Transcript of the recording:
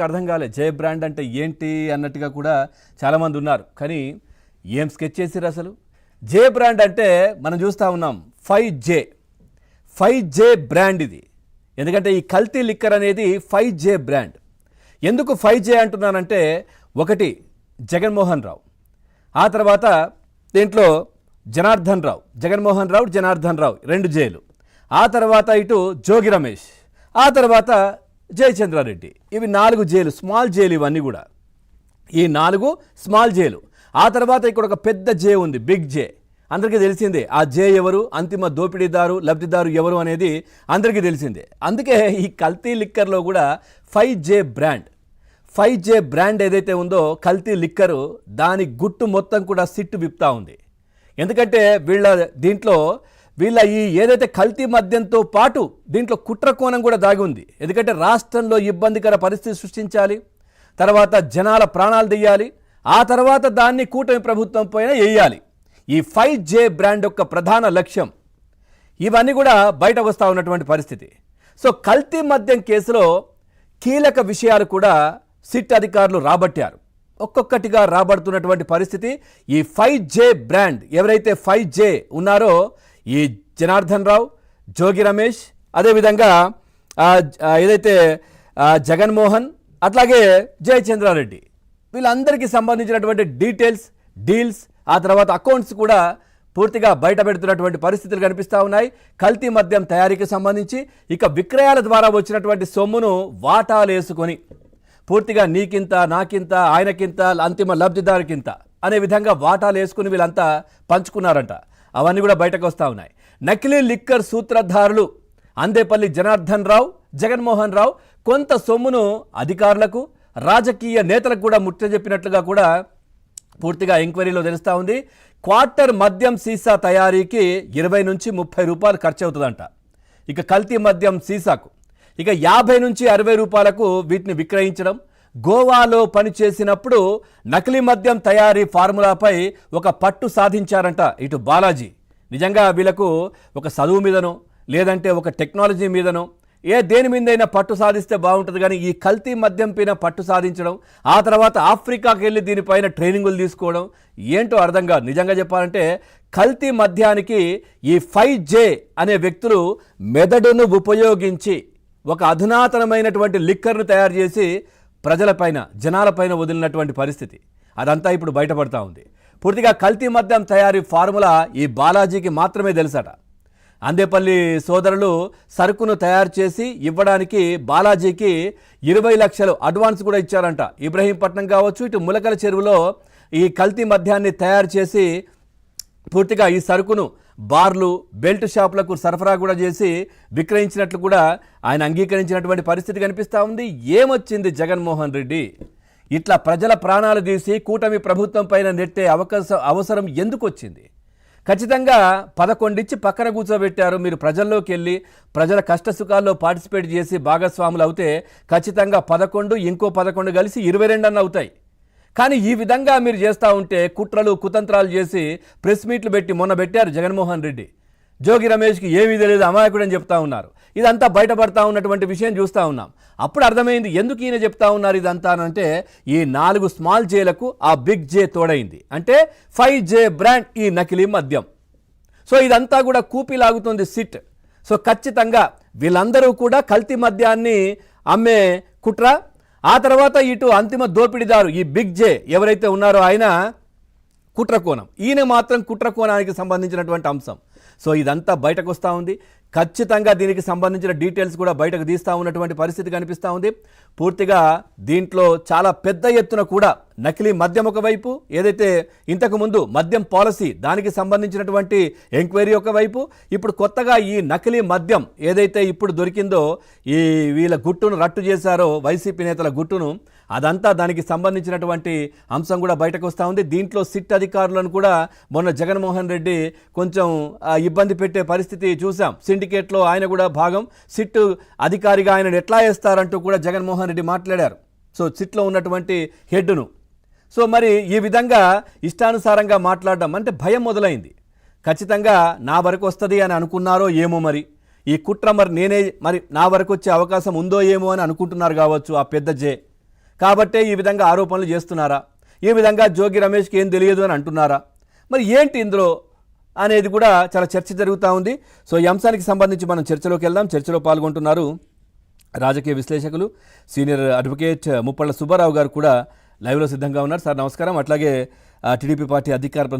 అర్థం కాలే జే బ్రాండ్ అంటే ఏంటి అన్నట్టుగా కూడా చాలామంది ఉన్నారు. కానీ ఏం స్కెచ్ చేసిరు అసలు? జే బ్రాండ్ అంటే మనం చూస్తూ ఉన్నాం 5J బ్రాండ్ ఇది. ఎందుకంటే ఈ కల్తీ లిక్కర్ అనేది 5J బ్రాండ్. ఎందుకు 5J అంటున్నానంటే, ఒకటి జగన్మోహన్ రావు, ఆ తర్వాత దీంట్లో జనార్దన్ రావు, జగన్మోహన్ రావు జనార్దన్ రావు 2 జేలు, ఆ తర్వాత ఇటు జోగి రమేష్, ఆ తర్వాత జయచంద్రారెడ్డి. ఇవి 4 జేలు, స్మాల్ జేలు ఇవన్నీ కూడా. ఈ 4 స్మాల్ జేలు. ఆ తర్వాత ఇక్కడ ఒక పెద్ద జే ఉంది, బిగ్ జే. అందరికీ తెలిసిందే ఆ జే ఎవరు, అంతిమ దోపిడీదారు లబ్ధిదారు ఎవరు అనేది అందరికీ తెలిసిందే. అందుకే ఈ కల్తీ లిక్కర్లో కూడా 5J బ్రాండ్ ఏదైతే ఉందో కల్తీ లిక్కరు, దాని గుట్టు మొత్తం కూడా సిట్టు విప్తా ఉంది. ఎందుకంటే వీళ్ళ ఈ ఏదైతే కల్తీ మద్యంతో పాటు దీంట్లో కుట్ర కోణం కూడా దాగి ఉంది. ఎందుకంటే రాష్ట్రంలో ఇబ్బందికర పరిస్థితి సృష్టించాలి, తర్వాత జనాల ప్రాణాలు తీయాలి, ఆ తర్వాత దాన్ని కూటమి ప్రభుత్వం పైన వేయాలి. ఈ 5J బ్రాండ్ యొక్క ప్రధాన లక్ష్యం. ఇవన్నీ కూడా బయట వస్తూ ఉన్నటువంటి పరిస్థితి. సో కల్తీ మద్యం కేసులో కీలక విషయాలు కూడా సిట్ అధికారులు రాబట్టారు. ఒక్కొక్కటిగా రాబడుతున్నటువంటి పరిస్థితి. ఈ 5J బ్రాండ్ ఎవరైతే 5J ఉన్నారో, ఈ జనార్దన్ రావు, జోగి రమేష్, అదేవిధంగా ఏదైతే జగన్మోహన్, అట్లాగే జయచంద్రారెడ్డి, వీళ్ళందరికీ సంబంధించినటువంటి డీల్స్, ఆ తర్వాత అకౌంట్స్ కూడా పూర్తిగా బయట పెడుతున్నటువంటి పరిస్థితులు కనిపిస్తూ ఉన్నాయి. కల్తీ మద్యం తయారీకి సంబంధించి ఇక విక్రయాల ద్వారా వచ్చినటువంటి సొమ్మును వాటాలు వేసుకొని పూర్తిగా నీకింత, నాకింత, ఆయనకింత, అంతిమ లబ్ధిదారుకింత అనే విధంగా వాటాలు వేసుకుని వీళ్ళంతా పంచుకున్నారంట. అవన్నీ కూడా బయటకు వస్తూ ఉన్నాయి. నకిలీ లిక్కర్ సూత్రధారులు అందేపల్లి జనార్దన్ రావు, జగన్మోహన్ రావు కొంత సొమ్మును అధికారులకు, రాజకీయ నేతలకు కూడా ముట్టజెప్పినట్లుగా కూడా పూర్తిగా ఎంక్వైరీలో తెలుస్తూ ఉంది. క్వార్టర్ మద్యం సీసా తయారీకి 20 నుంచి 30 రూపాయలు ఖర్చు అవుతుందంట. ఇక కల్తీ మద్యం సీసాకు ఇక 50 నుంచి 60 రూపాయలకు వీటిని విక్రయించడం. గోవాలో పనిచేసినప్పుడు నకిలీ మద్యం తయారీ ఫార్ములాపై ఒక పట్టు సాధించారంట ఇటు బాలాజీ. నిజంగా వీళ్ళకు ఒక చదువు మీదనో లేదంటే ఒక టెక్నాలజీ మీదనో దేని మీదైనా పట్టు సాధిస్తే బాగుంటుంది, కానీ ఈ కల్తీ మద్యం పైన పట్టు సాధించడం, ఆ తర్వాత ఆఫ్రికాకి వెళ్ళి దీనిపైన ట్రైనింగులు తీసుకోవడం ఏంటో అర్థం కాదు. నిజంగా చెప్పాలంటే కల్తీ మద్యానికి ఈ 5J అనే వ్యక్తులు మెదడును ఉపయోగించి ఒక అధునాతనమైనటువంటి లిక్కర్ను తయారు చేసి ప్రజలపైన, జనాలపైన వదిలినటువంటి పరిస్థితి. అదంతా ఇప్పుడు బయటపడతా ఉంది. పూర్తిగా కల్తీ మద్యం తయారీ ఫార్ములా ఈ బాలాజీకి మాత్రమే తెలుసట. అందేపల్లి సోదరులు సరుకును తయారు చేసి ఇవ్వడానికి బాలాజీకి 20 లక్షలు అడ్వాన్స్ కూడా ఇచ్చారంట. ఇబ్రహీంపట్నం కావచ్చు, ఇటు ములకల చెరువులో ఈ కల్తీ మద్యాన్ని తయారు చేసి పూర్తిగా ఈ సరుకును బార్లు, బెల్ట్ షాపులకు సరఫరా కూడా చేసి విక్రయించినట్లు కూడా ఆయన అంగీకరించినటువంటి పరిస్థితి కనిపిస్తూ ఉంది. ఏమొచ్చింది జగన్మోహన్ రెడ్డి? ఇట్లా ప్రజల ప్రాణాలు తీసి కూటమి ప్రభుత్వం పైన నెట్టే అవసరం ఎందుకు వచ్చింది? ఖచ్చితంగా 11 ఇచ్చి పక్కన కూర్చోబెట్టారు. మీరు ప్రజల్లోకి వెళ్ళి ప్రజల కష్టసుఖాల్లో పార్టిసిపేట్ చేసి భాగస్వాములు అవుతే ఖచ్చితంగా 11 ఇంకో 11 కలిసి 22 అన్న అవుతాయి. కానీ ఈ విధంగా మీరు చేస్తూ ఉంటే కుట్రలు కుతంత్రాలు చేసి ప్రెస్ మీట్లు పెట్టి మొన్న పెట్టారు జగన్మోహన్ రెడ్డి. జోగి రమేష్కి ఏమీ తెలియదు, అమాయకుడు అని చెప్తా ఉన్నారు. ఇదంతా బయటపడతా ఉన్నటువంటి విషయం చూస్తూ ఉన్నాం. అప్పుడు అర్థమైంది ఎందుకు ఈయన చెప్తా ఉన్నారు ఇదంతా అంటే, ఈ 4 స్మాల్ జేలకు ఆ బిగ్ జే తోడైంది. అంటే 5J బ్రాండ్ ఈ నకిలీ మద్యం. సో ఇదంతా కూడా కూపిలాగుతుంది సిట్. సో ఖచ్చితంగా వీళ్ళందరూ కూడా కల్తీ మద్యాన్ని అమ్మే కుట్ర, ఆ తర్వాత ఇటు అంతిమ దోపిడీదారు ఈ బిగ్ జే ఎవరైతే ఉన్నారో ఆయన కుట్రకోణం, ఈయన మాత్రం కుట్రకోణానికి సంబంధించినటువంటి అంశం. సో ఇదంతా బయటకు వస్తూ ఉంది. ఖచ్చితంగా దీనికి సంబంధించిన డీటెయిల్స్ కూడా బయటకు తీస్తూ ఉన్నటువంటి పరిస్థితి కనిపిస్తూ ఉంది. పూర్తిగా దీంట్లో చాలా పెద్ద ఎత్తున కూడా నకిలీ మద్యం ఒకవైపు, ఏదైతే ఇంతకుముందు మద్యం పాలసీ దానికి సంబంధించినటువంటి ఎంక్వైరీ ఒకవైపు, ఇప్పుడు కొత్తగా ఈ నకిలీ మద్యం ఏదైతే ఇప్పుడు దొరికిందో, ఈ వీళ్ళ గుట్టును రట్టు చేశారో వైసీపీ నేతల గుట్టును, అదంతా దానికి సంబంధించినటువంటి అంశం కూడా బయటకు వస్తూ ఉంది. దీంట్లో సిట్ అధికారులను కూడా మొన్న జగన్మోహన్ రెడ్డి కొంచెం ఇబ్బంది పెట్టే పరిస్థితి చూసాం. సిండికేట్లో ఆయన కూడా భాగం. సిట్ అధికారిగా ఆయన ఎట్లా వేస్తారంటూ కూడా జగన్మోహన్ రెడ్డి మాట్లాడారు. సో సిట్లో ఉన్నటువంటి హెడ్ను. సో మరి ఈ విధంగా ఇష్టానుసారంగా మాట్లాడడం అంటే భయం మొదలైంది. ఖచ్చితంగా నా వరకు వస్తుంది అని అనుకున్నారో ఏమో, మరి ఈ కుట్ర మరి నా వరకు వచ్చే అవకాశం ఉందో ఏమో అని అనుకుంటున్నారు కావచ్చు ఆ పెద్ద జే. కాబట్టే ఈ విధంగా ఆరోపణలు చేస్తున్నారా, ఈ విధంగా జోగి రమేష్కి ఏం తెలియదు అని అంటున్నారా, మరి ఏంటి ఇందులో అనేది కూడా చాలా చర్చ జరుగుతూ ఉంది. సో ఈ అంశానికి సంబంధించి మనం చర్చలోకి వెళ్దాం. చర్చలో పాల్గొంటున్నారు రాజకీయ విశ్లేషకులు సీనియర్ అడ్వకేట్ ముప్పళ్ళ సుబ్బారావు గారు కూడా లైవ్లో సిద్ధంగా ఉన్నారు. సార్ నమస్కారం. అట్లాగే టీడీపీ పార్టీ అధికార ప్రతినిధి